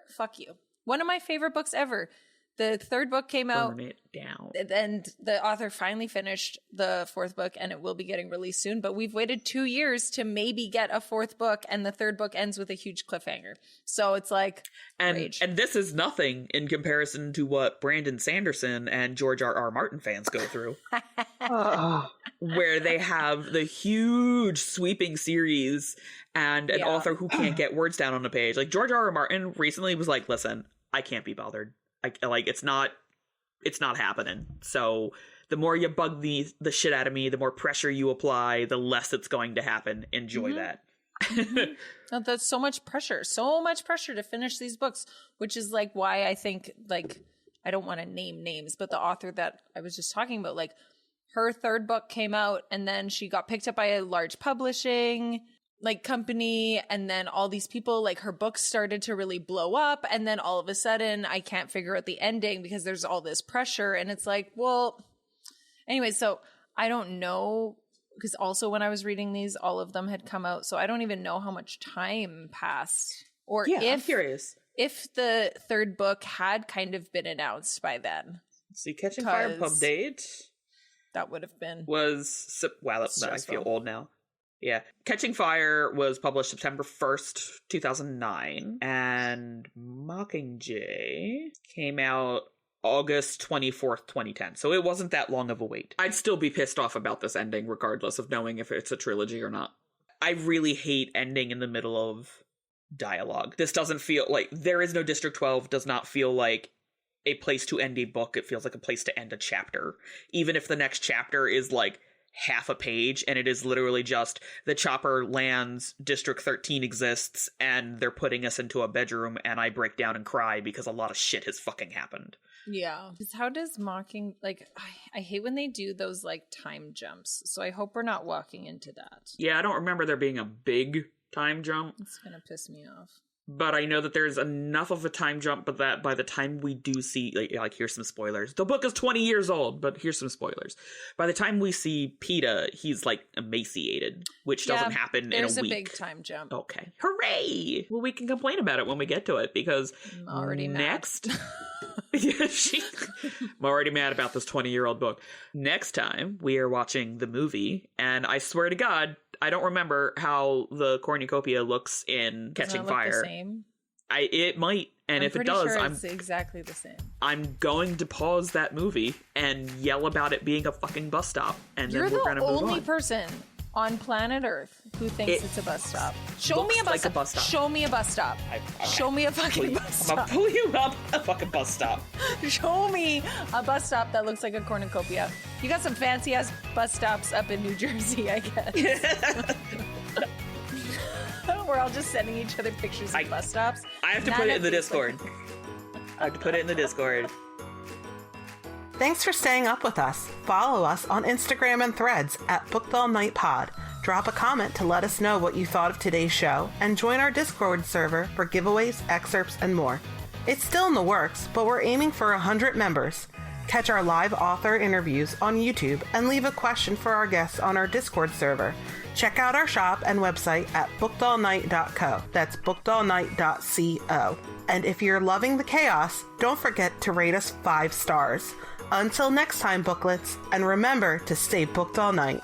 fuck you. One of my favorite books ever. The third book came out. Burn it down. And the author finally finished the fourth book, and it will be getting released soon. But we've waited 2 years to maybe get a fourth book, and the third book ends with a huge cliffhanger. So it's like, rage. And this is nothing in comparison to what Brandon Sanderson and George R.R. Martin fans go through. Where they have the huge sweeping series and an author who can't get words down on a page. Like, George R.R. Martin recently was like, listen, I can't be bothered. It's not happening. So the more you bug the shit out of me, the more pressure you apply, the less it's going to happen. Enjoy that. Oh, that's so much pressure to finish these books, which is like why I think, like, I don't want to name names, but the author that I was just talking about, like, her third book came out and then she got picked up by a large publishing like company, and then all these people, like, her books started to really blow up, and then all of a sudden I can't figure out the ending because there's all this pressure. And it's like, well, anyway, so I don't know, because also when I was reading these, all of them had come out, so I don't even know how much time passed, or I'm curious if the third book had kind of been announced by then. See, Catching Fire pub date that would have been wow, I feel old now. Yeah. Catching Fire was published September 1st, 2009. And Mockingjay came out August 24th, 2010. So it wasn't that long of a wait. I'd still be pissed off about this ending, regardless of knowing if it's a trilogy or not. I really hate ending in the middle of dialogue. This doesn't feel like... There Is No District 12 does not feel like a place to end a book. It feels like a place to end a chapter. Even if the next chapter is, like, half a page, and it is literally just the chopper lands, District 13 exists, and they're putting us into a bedroom, and I break down and cry because a lot of shit has fucking happened. Yeah. How does I hate when they do those, like, time jumps, so I hope we're not walking into that. Yeah, I don't remember there being a big time jump. It's gonna piss me off. But I know that there's enough of a time jump, but that by the time we do see, like here's some spoilers. The book is 20 years old, but here's some spoilers. By the time we see Peeta, he's, like, emaciated, which doesn't happen in a week. There's a big time jump. Okay. Hooray! Well, we can complain about it when we get to it, because I'm already next... I'm already mad about this 20-year-old book. Next time, we are watching the movie, and I swear to God, I don't remember how the cornucopia looks in Catching Fire. The same? It might, and if it does, sure it's exactly the same. I'm going to pause that movie and yell about it being a fucking bus stop, and then we're going to move on. You're the only person on planet Earth who thinks it's a bus stop. Show me a bus stop. Show me a bus stop. Show me a fucking bus stop. I'm gonna pull you up a fucking bus stop. Show me a bus stop that looks like a cornucopia. You got some fancy ass bus stops up in New Jersey, I guess. We're all just sending each other pictures of bus stops. I have to put it in the Discord. I have to put it in the Discord. Thanks for staying up with us. Follow us on Instagram and Threads at BookBellNightPod. Drop a comment to let us know what you thought of today's show, and join our Discord server for giveaways, excerpts, and more. It's still in the works, but we're aiming for 100 members. Catch our live author interviews on YouTube and leave a question for our guests on our Discord server. Check out our shop and website at bookedallnight.co. That's bookedallnight.co. And if you're loving the chaos, don't forget to rate us 5 stars. Until next time, booklets, and remember to stay booked all night.